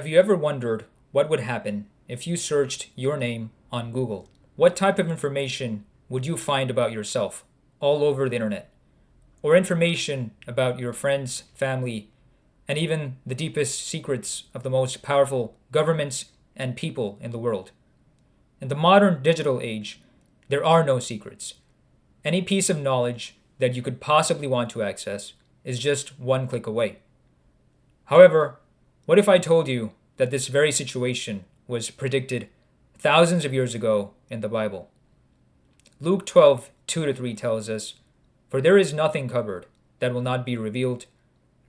Have you ever wondered what would happen if you searched your name on Google? What type of information would you find about yourself all over the internet? Or information about your friends, family, and even the deepest secrets of the most powerful governments and people in the world? In the modern digital age, there are no secrets. Any piece of knowledge that you could possibly want to access is just one click away. However, what if I told you that this very situation was predicted thousands of years ago in the Bible? Luke 12:2-3 tells us, "For there is nothing covered that will not be revealed,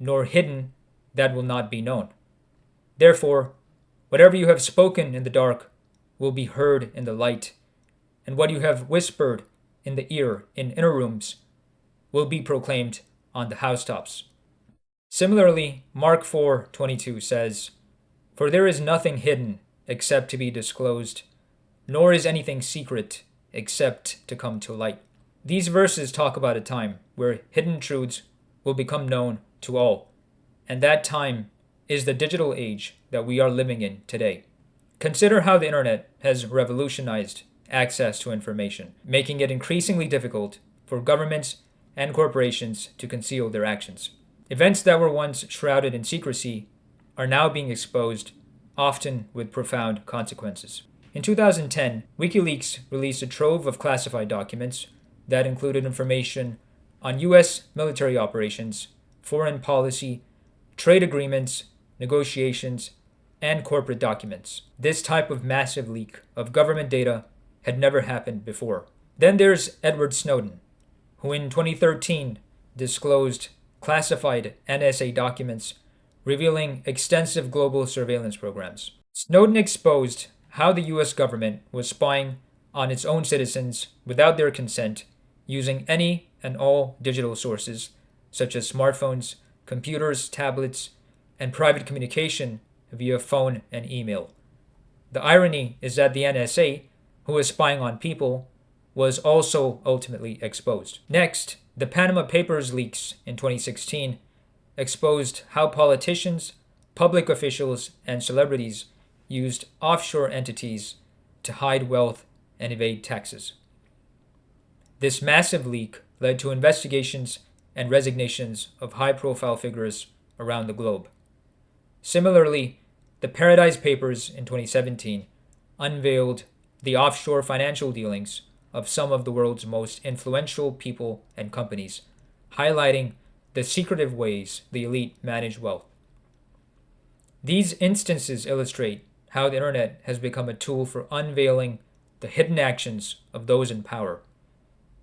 nor hidden that will not be known. Therefore, whatever you have spoken in the dark will be heard in the light, and what you have whispered in the ear in inner rooms will be proclaimed on the housetops." Similarly, Mark 4:22 says, "For there is nothing hidden except to be disclosed, nor is anything secret except to come to light." These verses talk about a time where hidden truths will become known to all, and that time is the digital age that we are living in today. Consider how the internet has revolutionized access to information, making it increasingly difficult for governments and corporations to conceal their actions. Events that were once shrouded in secrecy are now being exposed, often with profound consequences. In 2010, WikiLeaks released a trove of classified documents that included information on U.S. military operations, foreign policy, trade agreements, negotiations, and corporate documents. This type of massive leak of government data had never happened before. Then there's Edward Snowden, who in 2013 disclosed classified NSA documents revealing extensive global surveillance programs. Snowden exposed how the US government was spying on its own citizens without their consent, using any and all digital sources, such as smartphones, computers, tablets, and private communication via phone and email. The irony is that the NSA, who was spying on people, was also ultimately exposed. Next, the Panama Papers leaks in 2016 exposed how politicians, public officials, and celebrities used offshore entities to hide wealth and evade taxes. This massive leak led to investigations and resignations of high-profile figures around the globe. Similarly, the Paradise Papers in 2017 unveiled the offshore financial dealings of some of the world's most influential people and companies, highlighting the secretive ways the elite manage wealth. These instances illustrate how the internet has become a tool for unveiling the hidden actions of those in power.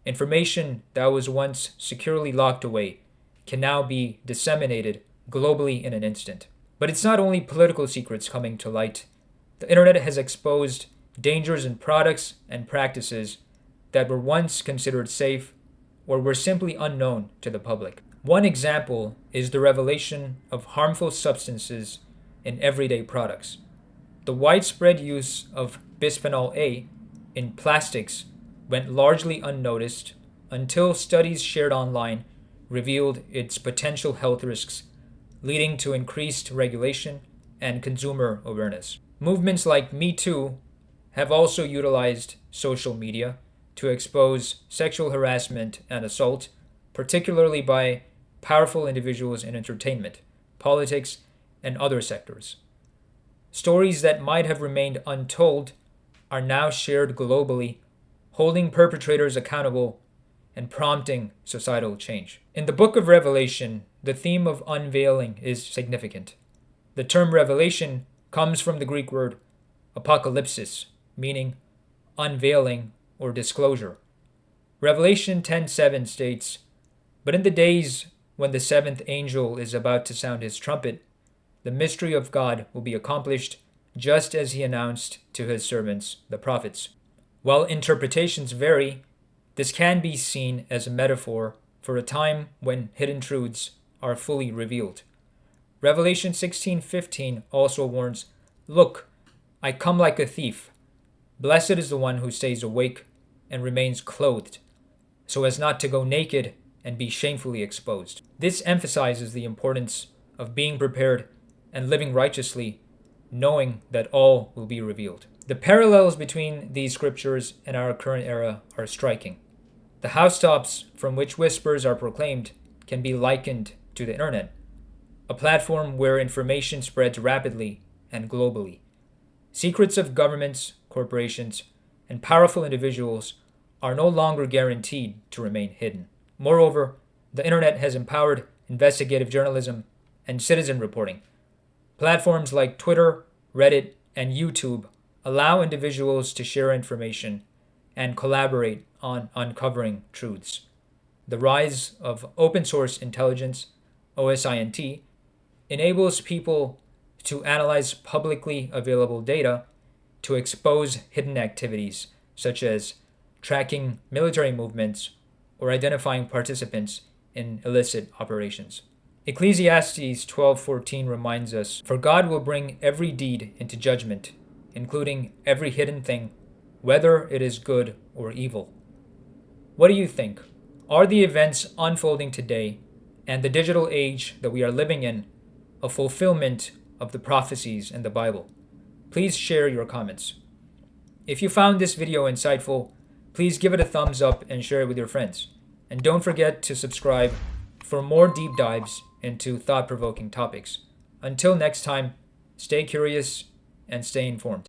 Information that was once securely locked away can now be disseminated globally in an instant. But it's not only political secrets coming to light. The internet has exposed dangers in products and practices that were once considered safe or were simply unknown to the public. One example is the revelation of harmful substances in everyday products. The widespread use of bisphenol A in plastics went largely unnoticed until studies shared online revealed its potential health risks, leading to increased regulation and consumer awareness. Movements like Me Too have also utilized social media to expose sexual harassment and assault, particularly by powerful individuals in entertainment, politics, and other sectors. Stories that might have remained untold are now shared globally, holding perpetrators accountable and prompting societal change. In the book of Revelation, the theme of unveiling is significant. The term revelation comes from the Greek word apocalypsis, meaning unveiling or disclosure. Revelation 10:7 states, "But in the days when the seventh angel is about to sound his trumpet, the mystery of God will be accomplished, just as he announced to his servants, the prophets." While interpretations vary, this can be seen as a metaphor for a time when hidden truths are fully revealed. Revelation 16:15 also warns, "Look, I come like a thief. Blessed is the one who stays awake and remains clothed, so as not to go naked and be shamefully exposed." This emphasizes the importance of being prepared and living righteously, knowing that all will be revealed. The parallels between these scriptures and our current era are striking. The housetops from which whispers are proclaimed can be likened to the internet, a platform where information spreads rapidly and globally. Secrets of governments, corporations, and powerful individuals are no longer guaranteed to remain hidden. Moreover, the internet has empowered investigative journalism and citizen reporting. Platforms like Twitter, Reddit, and YouTube allow individuals to share information and collaborate on uncovering truths. The rise of open source intelligence, OSINT, enables people to analyze publicly available data to expose hidden activities such as tracking military movements or identifying participants in illicit operations. Ecclesiastes 12:14 reminds us, "For God will bring every deed into judgment, including every hidden thing, whether it is good or evil." What do you think? Are the events unfolding today and the digital age that we are living in a fulfillment of the prophecies in the Bible? Please share your comments. If you found this video insightful, please give it a thumbs up and share it with your friends. And don't forget to subscribe for more deep dives into thought-provoking topics. Until next time, stay curious and stay informed.